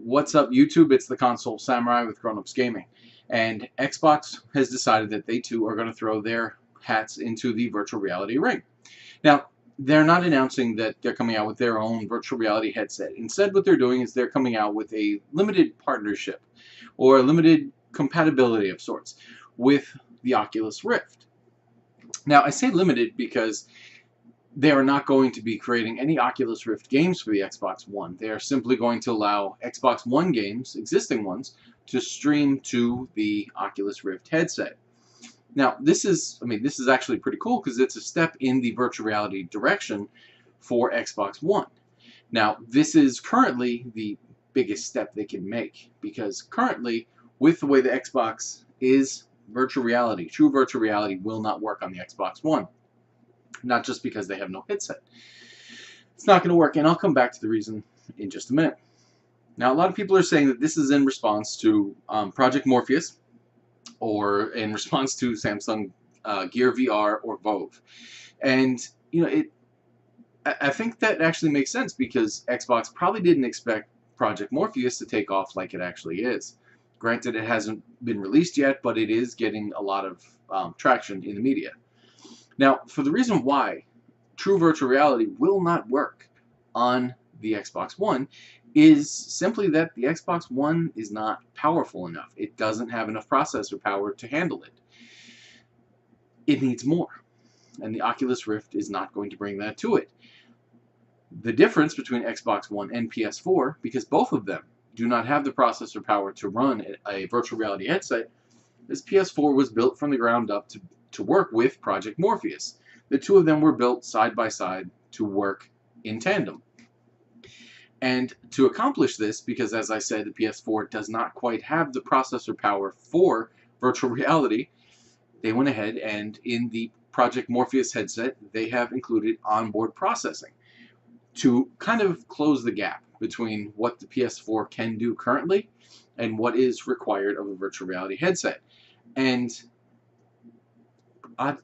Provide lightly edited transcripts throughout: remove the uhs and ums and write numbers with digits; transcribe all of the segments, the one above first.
What's up, YouTube? It's the Console Samurai with Grown Ups Gaming. And Xbox has decided that they too are going to throw their hats into the virtual reality ring. Now, they're not announcing that they're coming out with their own virtual reality headset. Instead, what they're doing is they're coming out with a limited partnership or a limited compatibility of sorts with the Oculus Rift. Now, I say limited because they are not going to be creating any Oculus Rift games for the Xbox One. They are simply going to allow Xbox One games, existing ones, to stream to the Oculus Rift headset. Now, this is actually pretty cool because it's a step in the virtual reality direction for Xbox One. Now, this is currently the biggest step they can make because currently, with the way the Xbox is, virtual reality, true virtual reality, will not work on the Xbox One. Not just because they have no headset. It's not going to work, and I'll come back to the reason in just a minute. Now, a lot of people are saying that this is in response to Project Morpheus, or in response to Samsung Gear VR or Vive. And, you know, I think that actually makes sense because Xbox probably didn't expect Project Morpheus to take off like it actually is. Granted, it hasn't been released yet, but it is getting a lot of traction in the media. Now, for the reason why true virtual reality will not work on the Xbox One is simply that the Xbox One is not powerful enough. It doesn't have enough processor power to handle it. It needs more, and the Oculus Rift is not going to bring that to it. The difference between Xbox One and PS4, because both of them do not have the processor power to run a virtual reality headset, is PS4 was built from the ground up to work with Project Morpheus. The two of them were built side by side to work in tandem. And to accomplish this, because as I said, the PS4 does not quite have the processor power for virtual reality, they went ahead and in the Project Morpheus headset, they have included onboard processing to kind of close the gap between what the PS4 can do currently and what is required of a virtual reality headset. And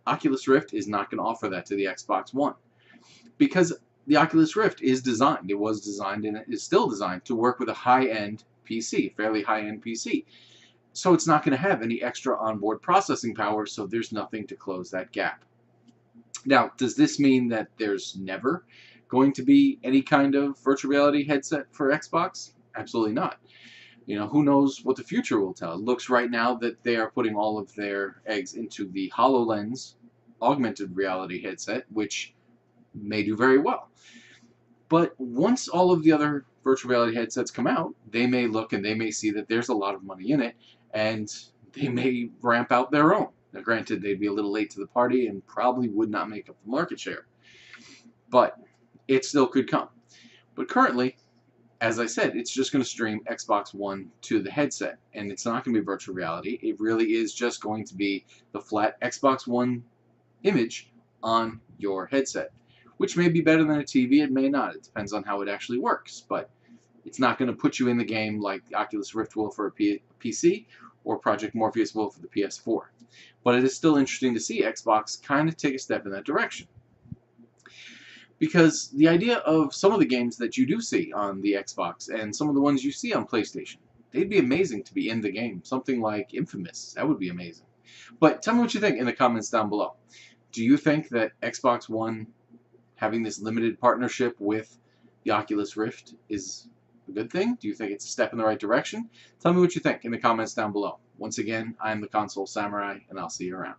Oculus Rift is not going to offer that to the Xbox One because the Oculus Rift is designed, it was designed and it is still designed to work with a high-end PC, fairly high-end PC. So it's not going to have any extra onboard processing power, so there's nothing to close that gap. Now, does this mean that there's never going to be any kind of virtual reality headset for Xbox? Absolutely not. You know, who knows what the future will tell. It looks right now that they are putting all of their eggs into the HoloLens augmented reality headset, which may do very well. But once all of the other virtual reality headsets come out, they may look and they may see that there's a lot of money in it, and they may ramp out their own. Now, granted, they'd be a little late to the party and probably would not make up the market share. But it still could come. But currently, as I said, it's just going to stream Xbox One to the headset, and it's not going to be virtual reality. It really is just going to be the flat Xbox One image on your headset, which may be better than a TV, it may not. It depends on how it actually works, but it's not going to put you in the game like the Oculus Rift will for a PC or Project Morpheus will for the PS4. But it is still interesting to see Xbox kind of take a step in that direction. Because the idea of some of the games that you do see on the Xbox and some of the ones you see on PlayStation, they'd be amazing to be in the game. Something like Infamous, that would be amazing. But tell me what you think in the comments down below. Do you think that Xbox One having this limited partnership with the Oculus Rift is a good thing? Do you think it's a step in the right direction? Tell me what you think in the comments down below. Once again, I'm the Console Samurai, and I'll see you around.